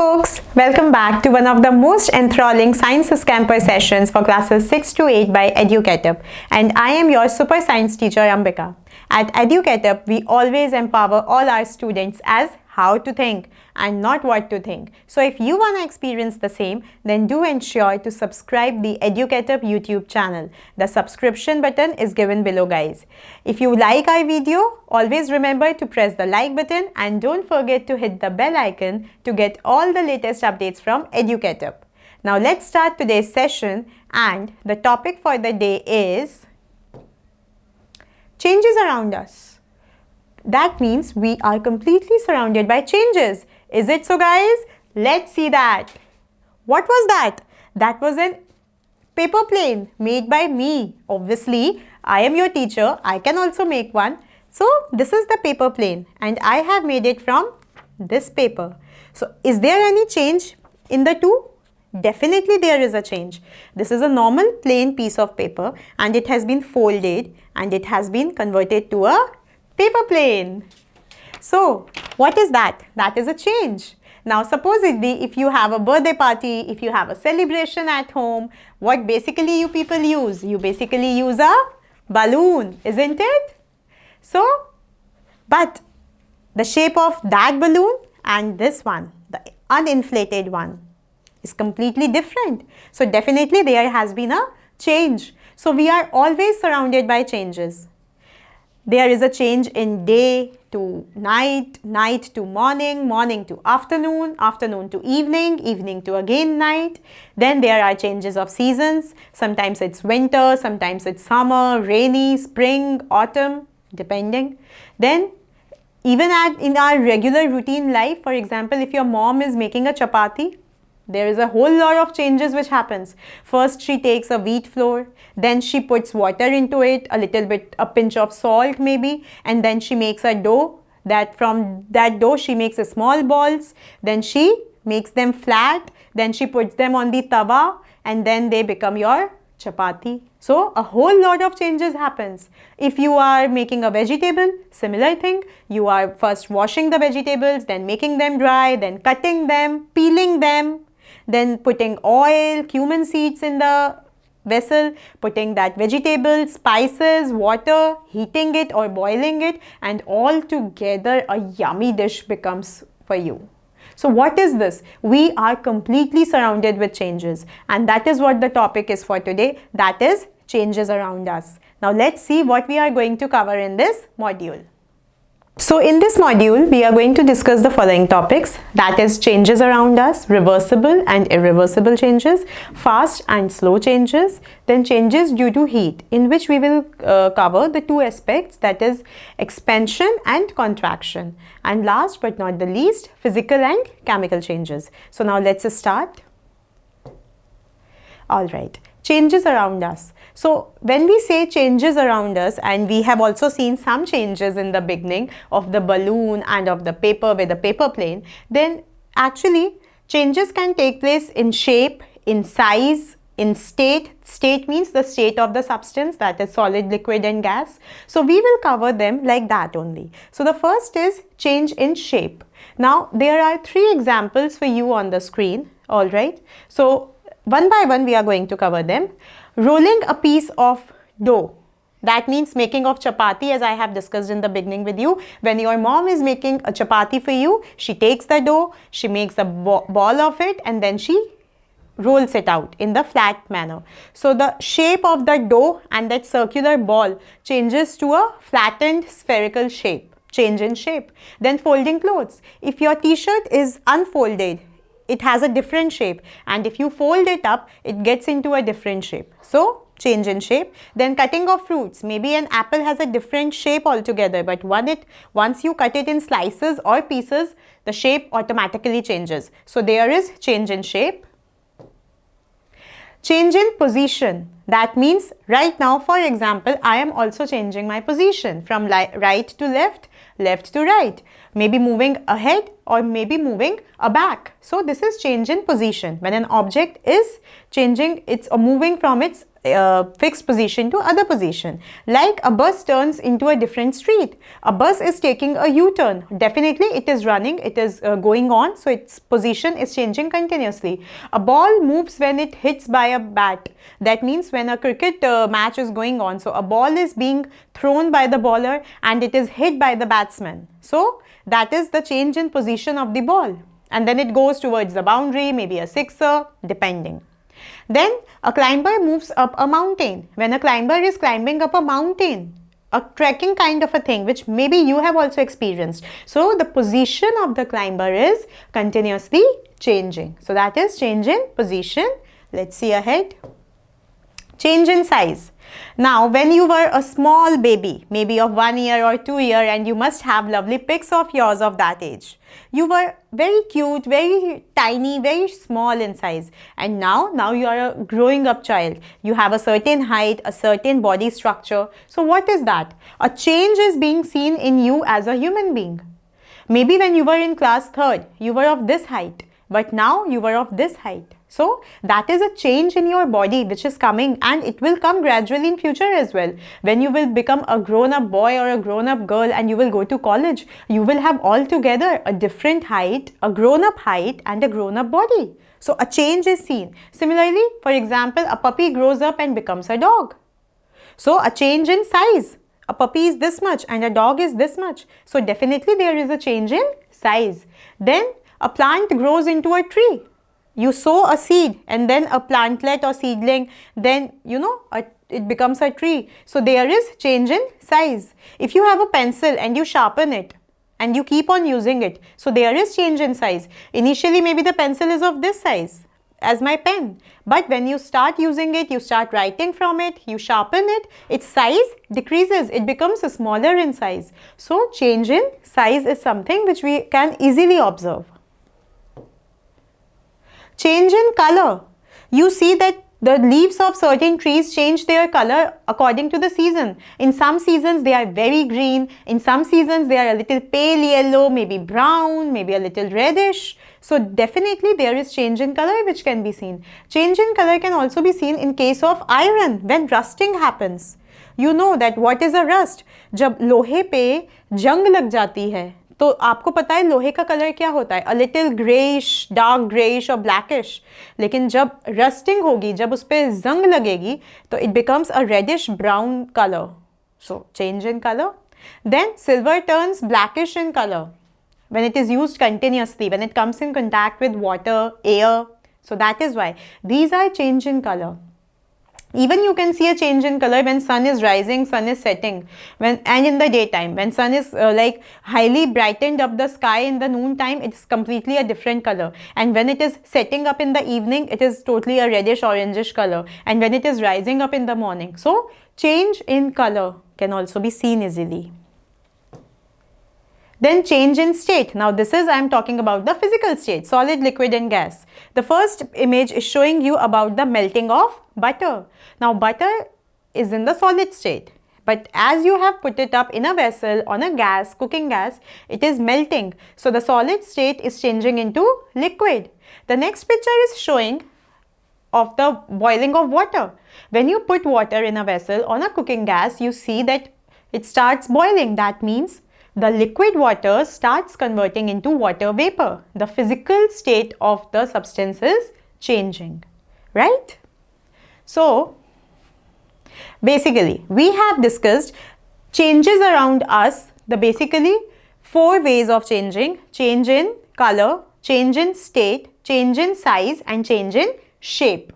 folks, welcome back to one of the most enthralling Science Scamper sessions for classes 6 to 8 by EduCatUp, and I am your super science teacher Ambika. At EduCatUp, we always empower all our students as how to think and not what to think. So if you want to experience the same, then do ensure to subscribe the EduCatUp YouTube channel. The subscription button is given below, guys. If you like our video, always remember to press the like button and don't forget to hit the bell icon to get all the latest updates from EduCatUp. Now let's start today's session, and the topic for the day is changes around us. That means we are completely surrounded by changes. Is it so, guys? Let's see that. What was that? That was a paper plane made by me. Obviously, I am your teacher. I can also make one. So, this is the paper plane and I have made it from this paper. So, is there any change in the two? Definitely there is a change. This is a normal plain piece of paper and it has been folded and it has been converted to a paper plane. So, what is that? That is a change. Now, supposedly, if you have a birthday party, if you have a celebration at home, what basically you people use? You basically use a balloon, isn't it? So, but the shape of that balloon and this one, the uninflated one, is completely different. So, definitely there has been a change. So, we are always surrounded by changes. There is a change in day to night, night to morning, morning to afternoon, afternoon to evening, evening to again night. Then there are changes of seasons. Sometimes it's winter, sometimes it's summer, rainy, spring, autumn, depending. Then even in our regular routine life, for example, if your mom is making a chapati, there is a whole lot of changes which happens. First, she takes a wheat flour, then she puts water into it, a little bit, a pinch of salt maybe, and then she makes a dough. That from that dough, she makes a small balls, then she makes them flat, then she puts them on the tawa, and then they become your chapati. So, a whole lot of changes happens. If you are making a vegetable, similar thing. You are first washing the vegetables, then making them dry, then cutting them, peeling them, then putting oil, cumin seeds in the vessel, putting that vegetable, spices, water, heating it or boiling it, and all together a yummy dish becomes for you. So what is this? We are completely surrounded with changes, and that is what the topic is for today. That is changes around us. Now let's see what we are going to cover in this module. So in this module, we are going to discuss the following topics, that is changes around us, reversible and irreversible changes, fast and slow changes, then changes due to heat, in which we will cover the two aspects, that is expansion and contraction, and last but not the least, physical and chemical changes. So now let's start. Alright, changes around us. So when we say changes around us, and we have also seen some changes in the beginning of the balloon and of the paper with the paper plane, then actually changes can take place in shape, in size, in state. State means the state of the substance, that is solid, liquid and gas. So we will cover them like that only. So the first is change in shape. Now there are three examples for you on the screen. Alright. So one by one we are going to cover them. Rolling a piece of dough, that means making of chapati, as I have discussed in the beginning with you. When your mom is making a chapati for you, she takes the dough, she makes a ball of it, and then she rolls it out in the flat manner. So the shape of the dough and that circular ball changes to a flattened spherical shape, change in shape. Then folding clothes. If your t-shirt is unfolded, it has a different shape, and if you fold it up, it gets into a different shape. So, change in shape. Then cutting of fruits. Maybe an apple has a different shape altogether, but once you cut it in slices or pieces, the shape automatically changes. So, there is change in shape. Change in position. That means right now, for example, I am also changing my position from right to left, left to right. Maybe moving ahead or maybe moving back. So this is change in position. When an object is changing, it's moving from its fixed position to other position. Like a bus turns into a different street. A bus is taking a U-turn. Definitely it is running, it is going on, so its position is changing continuously. A ball moves when it hits by a bat. That means when a cricket match is going on, so a ball is being thrown by the bowler and it is hit by the batsman. So that is the change in position of the ball. And then it goes towards the boundary, maybe a sixer, depending. Then a climber moves up a mountain. When a climber is climbing up a mountain, a trekking kind of a thing, which maybe you have also experienced. So the position of the climber is continuously changing. So that is change in position. Let's see ahead. Change in size. Now, when you were a small baby, maybe of 1 year or 2 years, and you must have lovely pics of yours of that age. You were very cute, very tiny, very small in size. And now you are a growing up child. You have a certain height, a certain body structure. So what is that? A change is being seen in you as a human being. Maybe when you were in class 3rd, you were of this height, but now you were of this height. So that is a change in your body which is coming, and it will come gradually in future as well. When you will become a grown-up boy or a grown-up girl and you will go to college, you will have altogether a different height, a grown-up height and a grown-up body. So a change is seen. Similarly, for example, a puppy grows up and becomes a dog. So a change in size. A puppy is this much and a dog is this much. So definitely there is a change in size. Then a plant grows into a tree. You sow a seed and then a plantlet or seedling, then it becomes a tree. So there is change in size. If you have a pencil and you sharpen it and you keep on using it, so there is change in size. Initially maybe the pencil is of this size as my pen, but when you start using it, you start writing from it, you sharpen it, its size decreases, it becomes smaller in size. So change in size is something which we can easily observe. Change in color. You see that the leaves of certain trees change their color according to the season. In some seasons they are very green, in some seasons they are a little pale yellow, maybe brown, maybe a little reddish. So definitely there is change in color which can be seen. Change in color can also be seen in case of iron when rusting happens. You know that what is a rust? जब लोहे पे जंग लग जाती है तो आपको पता है लोहे का कलर क्या होता है, a little greyish, dark greyish और ब्लैकिश. लेकिन जब रस्टिंग होगी, जब उस पर जंग लगेगी तो it becomes a reddish brown colour. So change in colour. Then silver turns blackish in colour when it is used continuously, when it comes in contact with water, air. So that is why these are change in color. Even you can see a change in color when sun is rising, sun is setting, and in the daytime when sun is like highly brightened up the sky in the noon time, it is completely a different color, and when it is setting up in the evening, it is totally a reddish orangish color, and when it is rising up in the morning. So change in color can also be seen easily. Then change in state. Now this is, I am talking about the physical state, solid, liquid and gas. The first image is showing you about the melting of butter. Now butter is in the solid state, but as you have put it up in a vessel on a gas, cooking gas, it is melting. So the solid state is changing into liquid. The next picture is showing of the boiling of water. When you put water in a vessel on a cooking gas, you see that it starts boiling. That means the liquid water starts converting into water vapor. The physical state of the substance is changing, right? So, basically, we have discussed changes around us, the basically 4 ways of changing: change in color, change in state, change in size and change in shape.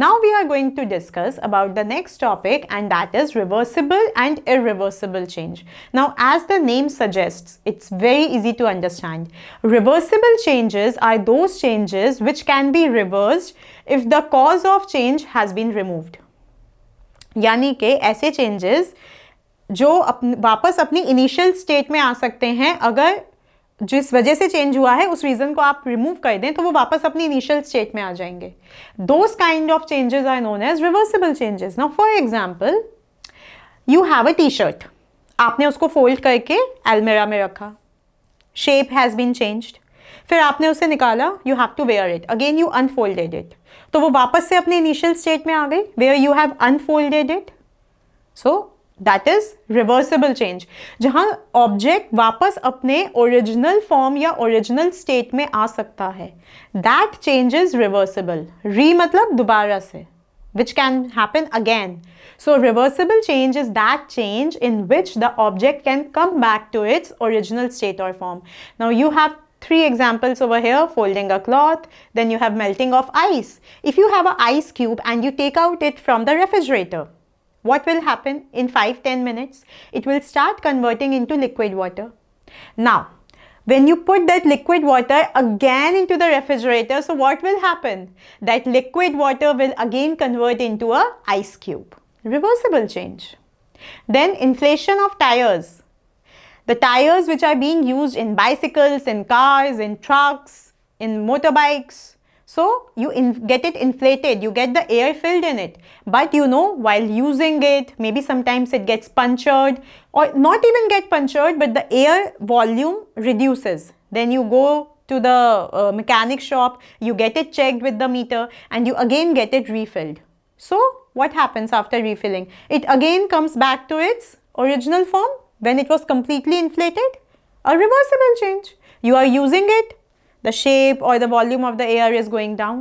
Now we are going to discuss about the next topic, and that is reversible and irreversible change. Now as the name suggests, it's very easy to understand. Reversible changes are those changes which can be reversed if the cause of change has been removed. यानी कि ऐसे changes जो वापस अपनी initial state में आ सकते हैं, अगर जिस वजह से चेंज हुआ है उस रीजन को आप रिमूव कर दें तो वो वापस अपनी इनिशियल स्टेट में आ जाएंगे. Those kind of changes are known as reversible changes. Now for example, you have a T shirt, आपने उसको फोल्ड करके अलमीरा में रखा, शेप हैज बीन चेंज्ड, फिर आपने उसे निकाला, you have to wear it, again you unfolded it. तो वो वापस से अपने इनिशियल स्टेट में आ गई, where you have unfolded it. So that is reversible change, जहां ऑब्जेक्ट वापस अपने ओरिजिनल फॉर्म या ओरिजिनल स्टेट में आ सकता है. That change is reversible. Re मतलब दोबारा से, which can happen again. So reversible change is that change in which the object can come back to its original state or form. Now you have 3 examples over here: folding a cloth, then you have melting of ice. If you have an ice cube and you take out it from the refrigerator, what will happen in 5-10 minutes? It will start converting into liquid water. Now when you put that liquid water again into the refrigerator, so what will happen? That liquid water will again convert into a ice cube. Reversible change. Then inflation of tires. The tires which are being used in bicycles, in cars, in trucks, in motorbikes. So you get it inflated, you get the air filled in it. But you know, while using it, maybe sometimes it gets punctured, or not even get punctured, but the air volume reduces. Then you go to the mechanic shop, you get it checked with the meter, and you again get it refilled. So what happens after refilling? It again comes back to its original form when it was completely inflated. A reversible change. You are using it, the shape or the volume of the air is going down.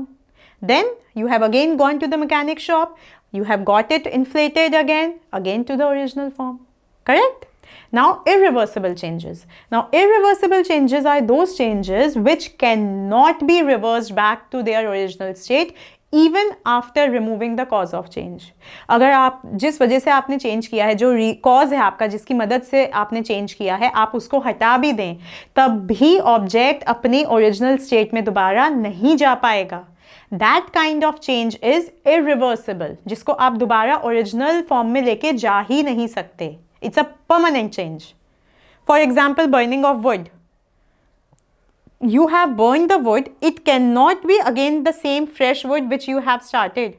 Then you have again gone to the mechanic shop, you have got it inflated again to the original form. Correct? Now irreversible changes. Now irreversible changes are those changes which cannot be reversed back to their original state even after removing the cause of change. अगर आप जिस वजह से आपने change किया है, जो cause है आपका, जिसकी मदद से आपने चेंज किया है, आप उसको हटा भी दें, तब भी ऑब्जेक्ट अपनी ओरिजिनल स्टेट में दोबारा नहीं जा पाएगा. That kind of change is irreversible, जिसको आप दोबारा ओरिजिनल फॉर्म में लेके जा ही नहीं सकते. It's a permanent change. For example burning of would. You have burned the wood, it cannot be again the same fresh wood which you have started.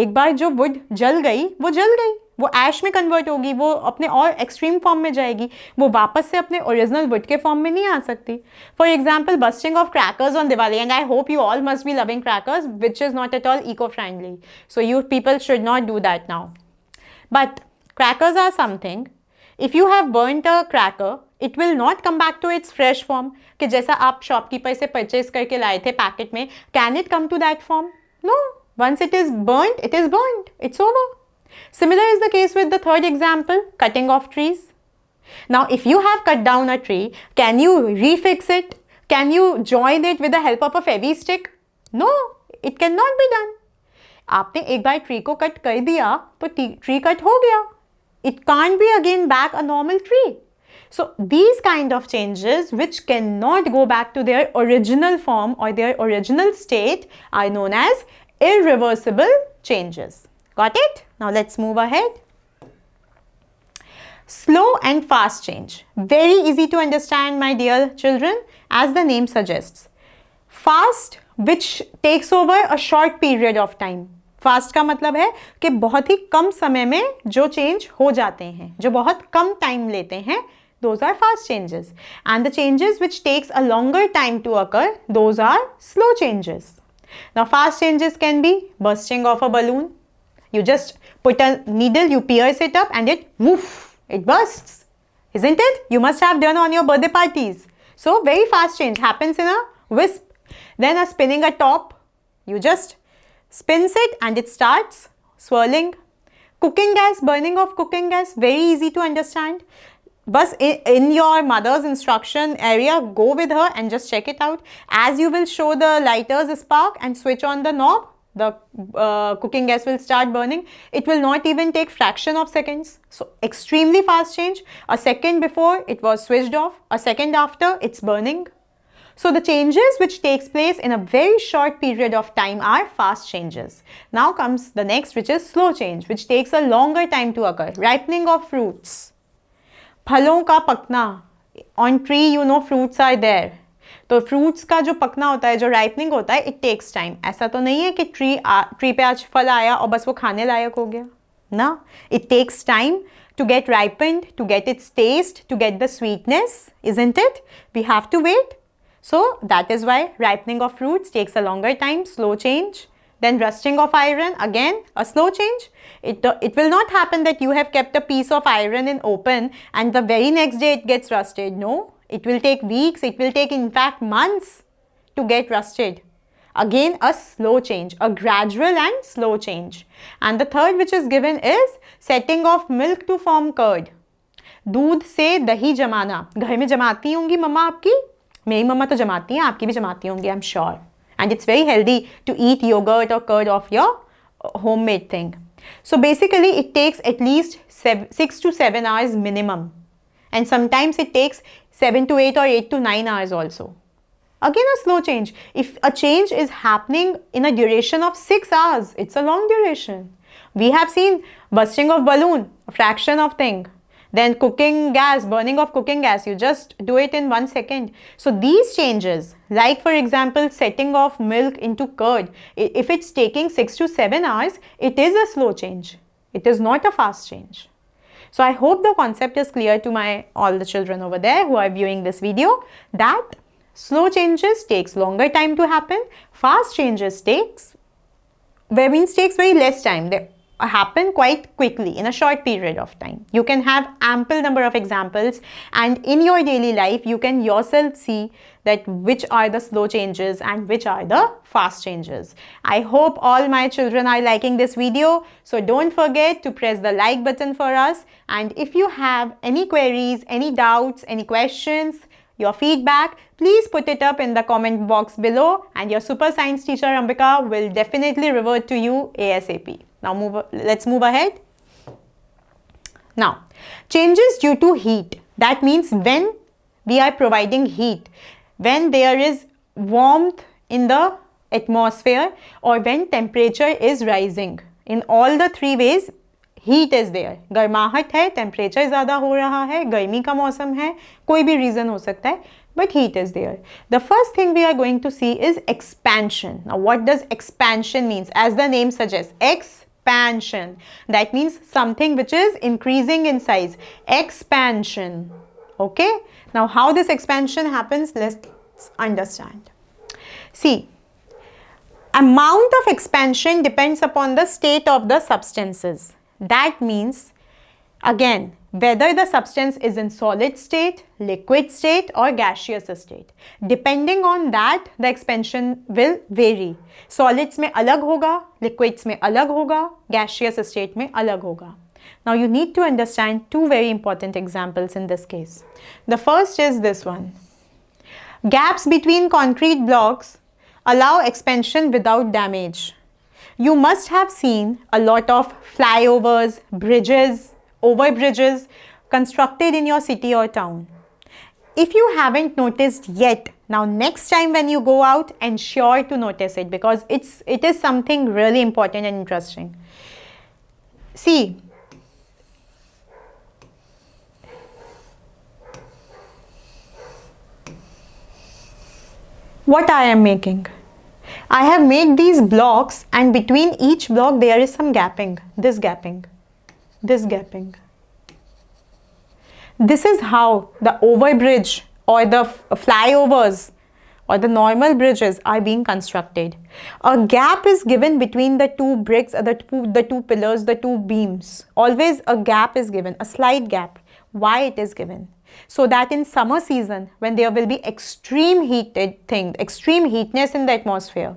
एक बार जो wood जल गई, वो जल गई, वो ऐश में कन्वर्ट होगी, वो अपने और एक्सट्रीम फॉर्म में जाएगी, वो वापस से अपने ओरिजिनल वुड के फॉर्म में नहीं आ सकती. For example busting of crackers on Diwali, and I hope you all must be loving crackers, which is not at all eco friendly, so you people should not do that now. But crackers are something, if you have burned a cracker, it will not come back to its fresh form. कि जैसा आप shopkeeper से purchase करके लाए थे packet में, can it come to that form? No. Once it is burned, it is burned, it's over. Similar is the case with the third example, cutting of trees. Now if you have cut down a tree, can you refix it? Can you join it with the help of a fevi stick? No, it cannot be done. आपने एक बार tree को cut कर दिया तो tree cut हो गया. It can't be again back a normal tree. So these kind of changes which cannot go back to their original form or their original state are known as irreversible changes. Got it? Now let's move ahead. Slow and fast change. Very easy to understand, my dear children, as the name suggests. Fast, which takes over a short period of time. Fast का मतलब है कि बहुत ही कम समय में जो change हो जाते हैं, जो बहुत कम टाइम लेते हैं, those are fast changes. And the changes which takes a longer time to occur, those are slow changes. Now fast changes can be bursting of a balloon. You just put a needle, you pierce it up and it woof, it bursts. Isn't it? You must have done on your birthday parties. So very fast change happens in a wisp. Then a spinning a top, you just spins it and it starts swirling. Cooking gas, burning of cooking gas, very easy to understand. But in your mother's instruction area, go with her and just check it out. As you will show the lighter's spark and switch on the knob, the cooking gas will start burning. It will not even take fraction of seconds. So extremely fast change. A second before it was switched off, a second after it's burning. So the changes which takes place in a very short period of time are fast changes. Now comes the next, which is slow change, which takes a longer time to occur. Ripening of fruits. फलों का पकना. On tree you know fruits are there. तो fruits का जो पकना होता है, जो ripening होता है, इट टेक्स टाइम. ऐसा तो नहीं है कि ट्री पे आज फल आया और बस वो खाने लायक हो गया ना. It takes time to get ripened, to get its taste, to get the sweetness, isn't it? We have to wait. So that is why ripening of fruits takes a longer time, slow change. Then rusting of iron, again a slow change. It will not happen that you have kept a piece of iron in open and the very next day it gets rusted. No, it will take weeks, it will take in fact months to get rusted. Again, a slow change, a gradual and slow change. And the third which is given is setting of milk to form curd. दूध से दही जमाना. घर में जमाती होंगी मम्मा आपकी? मेरी मम्मा तो जमाती हैं, आपकी भी जमाती होंगी, I'm sure. And it's very healthy to eat yogurt or curd of your homemade thing. So basically it takes at least 6 to 7 hours minimum. And sometimes it takes 7 to 8 or 8 to 9 hours also. Again a slow change. If a change is happening in a duration of 6 hours, it's a long duration. We have seen bursting of balloon, a fraction of thing. Then cooking gas, burning of cooking gas, you just do it in 1 second. So these changes, like for example setting of milk into curd, if it's taking 6 to 7 hours, it is a slow change. It is not a fast change. So I hope the concept is clear to all the children over there who are viewing this video, that slow changes takes longer time to happen, fast changes takes very less time. They happen quite quickly in a short period of time. You can have ample number of examples, and in your daily life you can yourself see that which are the slow changes and which are the fast changes. I hope all my children are liking this video, so don't forget to press the like button for us. And if you have any queries, any doubts, any questions, your feedback, please put it up in the comment box below, and your super science teacher Ambika will definitely revert to you ASAP. Now let's move ahead. Now, changes due to heat. That means when we are providing heat, when there is warmth in the atmosphere, or when temperature is rising. In all the three ways, heat is there. गर्माहट है, temperature ज़्यादा हो रहा है, गर्मी का मौसम है, कोई भी reason हो सकता है, but heat is there. The first thing we are going to see is expansion. Now what does expansion means? As the name suggests, expansion. That means something which is increasing in size. Expansion. Okay? Now how this expansion happens, let's understand. See, amount of expansion depends upon the state of the substances. That means, again, whether the substance is in solid state, liquid state or gaseous state. Depending on that, the expansion will vary. Solids में अलग होगा, liquids में अलग होगा, gaseous state में अलग होगा. Now you need to understand two very important examples in this case. The first is this one. Gaps between concrete blocks allow expansion without damage. You must have seen a lot of flyovers, bridges, overbridges constructed in your city or town. If you haven't noticed yet, now next time when you go out, ensure to notice it, because it is something really important and interesting. See, what I am making. I have made these blocks, and between each block there is some gapping. This gapping. This gapping. This is how the overbridge or the flyovers or the normal bridges are being constructed. A gap is given between the two bricks, the two pillars, the two beams. Always a gap is given, a slight gap. Why it is given? So that in summer season, when there will be extreme heatness in the atmosphere,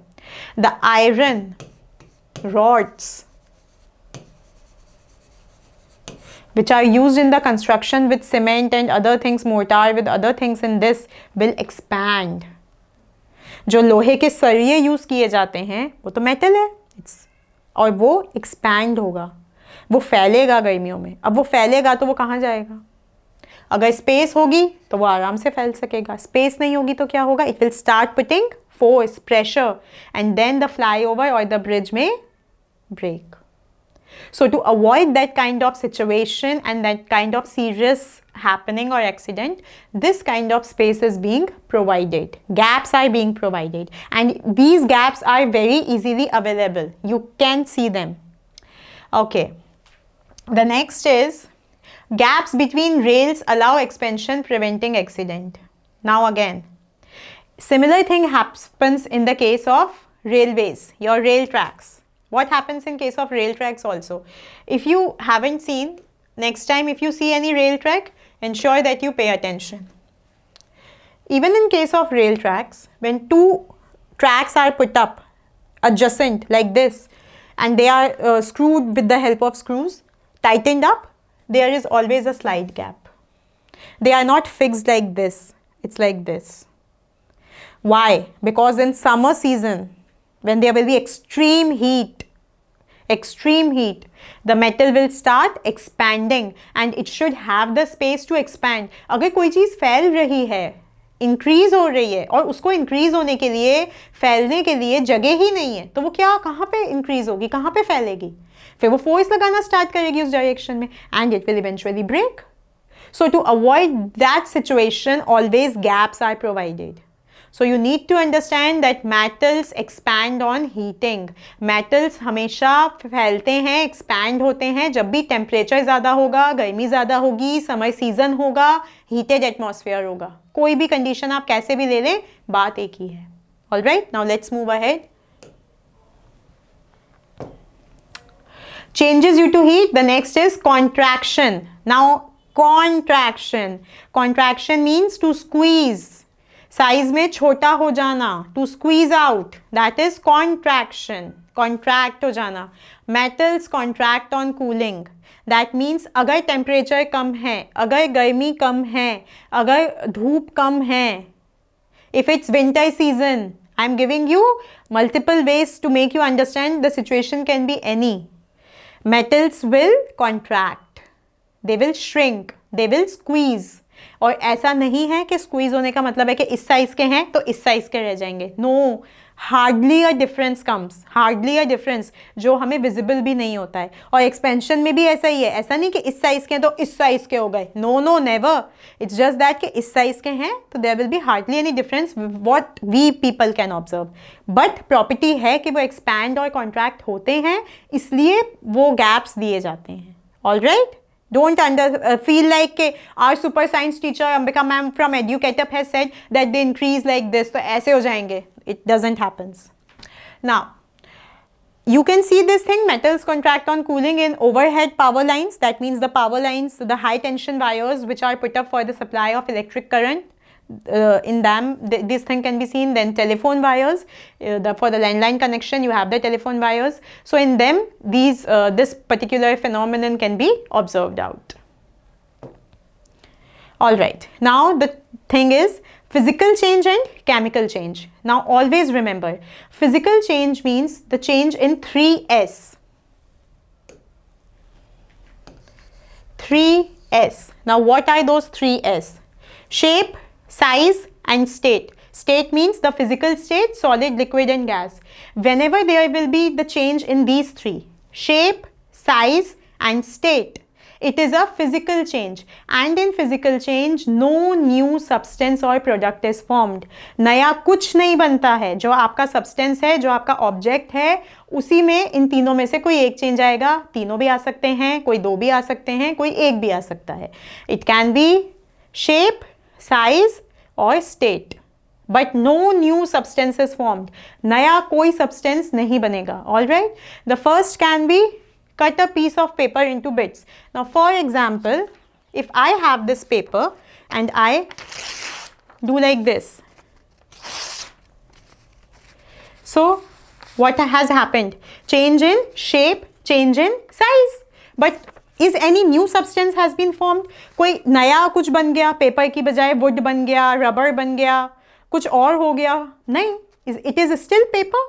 the iron rods which are used in the construction with cement and other things, mortar with other things in this, will expand. जो लोहे के सरिये use किए जाते हैं वो तो metal है, और वो एक्सपैंड होगा, वो फैलेगा गर्मियों में. अब वो फैलेगा तो वो कहाँ जाएगा? अगर स्पेस होगी तो वो आराम से फैल सकेगा. स्पेस नहीं होगी तो क्या होगा? It will start putting force, pressure, and then the flyover और द ब्रिज में break. So to avoid that kind of situation and that kind of serious happening or accident, this kind of space is being provided. Gaps are being provided, and these gaps are very easily available. You can see them. Okay. The next is gaps between rails allow expansion, preventing accident. Now again, similar thing happens in the case of railways, your rail tracks. What happens in case of rail tracks also? If you haven't seen, next time if you see any rail track, ensure that you pay attention. Even in case of rail tracks, when two tracks are put up adjacent like this, and they are screwed with the help of screws, tightened up, there is always a slight gap. They are not fixed like this. It's like this. Why? Because in summer season, when there will be extreme heat, the metal will start expanding and it should have the space to expand. अगर कोई चीज़ फैल रही है, increase हो रही है और उसको इंक्रीज होने के लिए, फैलने के लिए जगह ही नहीं है, तो वो क्या, कहाँ पे इंक्रीज होगी, कहाँ पे फैलेगी? फिर वो फोर्स लगाना स्टार्ट करेगी उस डायरेक्शन में, and it will eventually break. So to avoid that situation, always gaps are provided. So you need to understand that metals expand on heating. Metals हमेशा फैलते हैं, expand होते हैं जब भी temperature ज़्यादा होगा, गर्मी ज़्यादा होगी, summer season होगा, heated atmosphere होगा. कोई भी condition आप कैसे भी ले लें, बात एक ही है. Alright, now let's move ahead. Changes due to heat. The next is contraction. Now contraction. Contraction means to squeeze. Size में छोटा हो जाना, to squeeze out, that is contraction. Contract हो जाना. Metals contract on cooling. That means अगर temperature कम है, अगर गर्मी कम है, अगर धूप कम है, if it's winter season, I'm giving you multiple ways to make you understand the situation can be any. Metals will contract, they will shrink, they will squeeze. और ऐसा नहीं है कि स्क्वीज होने का मतलब है कि इस साइज के हैं तो इस साइज के रह जाएंगे. No, hardly a difference comes, hardly a difference जो हमें विजिबल भी नहीं होता है. और एक्सपेंशन में भी ऐसा ही है, ऐसा नहीं कि इस साइज के हैं तो इस साइज के हो गए. No no, never. It's just that कि इस साइज के हैं तो there will be hardly any difference what we people can observe. But property है कि वो एक्सपैंड और कॉन्ट्रैक्ट होते हैं, इसलिए वो गैप्स दिए जाते हैं. Alright, don't feel like our super science teacher Ambika ma'am from Educatep has said that they increase like this, तो ऐसे हो जाएंगे. It doesn't happen. Now you can see this thing, metals contract on cooling in overhead power lines. That means the power lines, the high tension wires which are put up for the supply of electric current. In them this thing can be seen. Then telephone wires, for the landline connection you have the telephone wires. So in them this particular phenomenon can be observed out. All right, now the thing is physical change and chemical change. Now always remember, physical change means the change in 3S. 3S. Now what are those 3S? Shape, size and state. State means the physical state, solid, liquid and gas. Whenever there will be the change in these three, shape, size and state, it is a physical change. And in physical change, no new substance or product is formed. नया कुछ नहीं बनता है. जो आपका substance है, जो आपका object है, उसी में इन तीनों में से कोई एक change आएगा. तीनों भी आ सकते हैं, कोई दो भी आ सकते हैं, कोई एक भी आ सकता है. It can be shape, size और state, but no new substance is formed. नया कोई substance नहीं बनेगा. All right. The first can be cut a piece of paper into bits. Now for example, if I have this paper and I do like this, so what has happened? Change in shape, change in size, but is any new substance has been formed? कोई नया कुछ बन गया, paper की बजाय would बन गया, rubber बन गया, कुछ और हो गया? नहीं, it is still paper.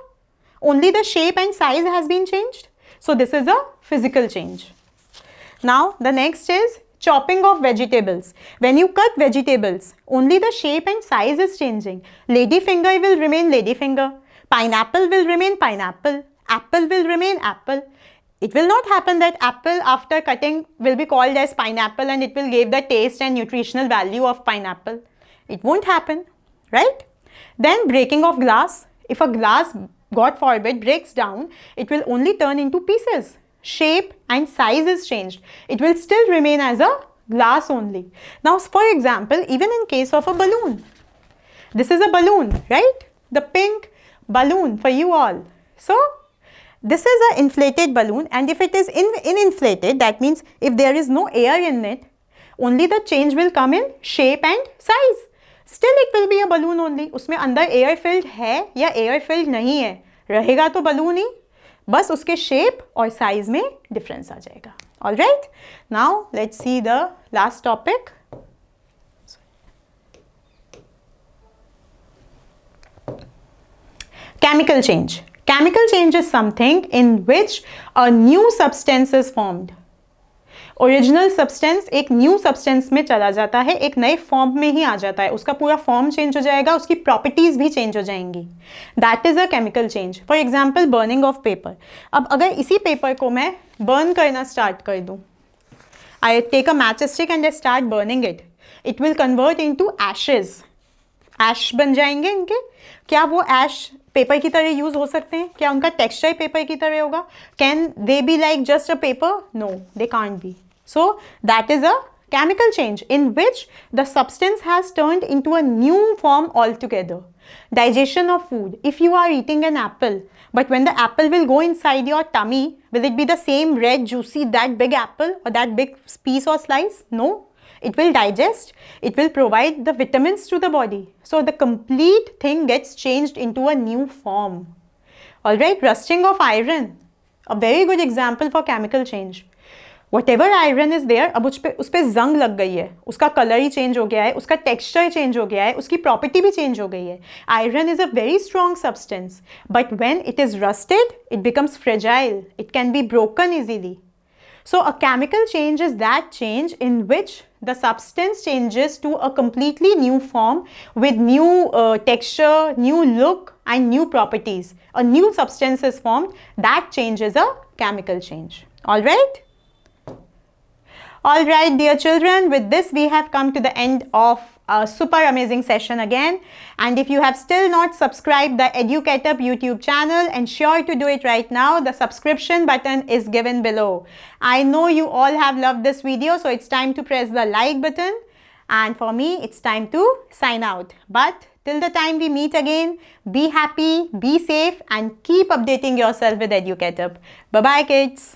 Only the shape and size has been changed. So this is a physical change. Now the next is chopping of vegetables. When you cut vegetables, only the shape and size is changing. Lady finger will remain lady finger. Pineapple will remain pineapple. Apple will remain apple. It will not happen that apple after cutting will be called as pineapple and it will give the taste and nutritional value of pineapple. It won't happen, right? Then breaking of glass. If a glass, God forbid, breaks down, it will only turn into pieces. Shape and size is changed. It will still remain as a glass only. Now, for example, even in case of a balloon. This is a balloon, right? The pink balloon for you all. So this is an inflated balloon, and if it is inflated, that means if there is no air in it, only the change will come in shape and size. Still it will be a balloon only. उसमें अंदर air filled है या air filled नहीं है, रहेगा तो balloon ही, बस उसके shape और size में difference आ जाएगा. Alright, now let's see the last topic. Chemical change. Chemical change is something in which a new substance is formed. Original substance एक न्यू सब्सटेंस में चला जाता है, एक नए फॉर्म में ही आ जाता है, उसका पूरा फॉर्म चेंज हो जाएगा, उसकी प्रॉपर्टीज भी चेंज हो जाएंगी. That is a chemical change. For example burning of paper. अब अगर इसी पेपर को मैं बर्न करना स्टार्ट कर दूं, I take a match stick and I start burning it, it will convert into ashes. Ash बन जाएंगे इनके. क्या वो ऐश पेपर की तरह यूज हो सकते हैं? क्या उनका टेक्सचर पेपर की तरह होगा? Can they be like just a paper? No, they can't be. So that is a chemical change in which the substance has turned into a new form altogether. Digestion of food. If you are eating an apple, but when the apple will go inside your tummy, will it be the same red, juicy, that big apple or that big piece or slice? No. It will digest. It will provide the vitamins to the body. So the complete thing gets changed into a new form. Alright, rusting of iron. A very good example for chemical change. Whatever iron is there, अब उस पे जंग लग गई है, उसका colour ही change हो गया है, उसका टेक्सचर चेंज हो गया है, उसकी प्रॉपर्टी भी चेंज हो गई है. Iron is a very strong substance, but when it is rusted it becomes fragile, it can be broken easily. So a chemical change is that change in which the substance changes to a completely new form with new texture, new look and new properties. A new substance is formed. That change is a chemical change. All right? All right, dear children, with this we have come to the end of a super amazing session again. And if you have still not subscribed the EduCatUp YouTube channel, ensure to do it right now. The subscription button is given below. I know you all have loved this video, so it's time to press the like button. And for me, it's time to sign out. But till the time we meet again, be happy, be safe, and keep updating yourself with EduCatUp. Bye-bye, kids.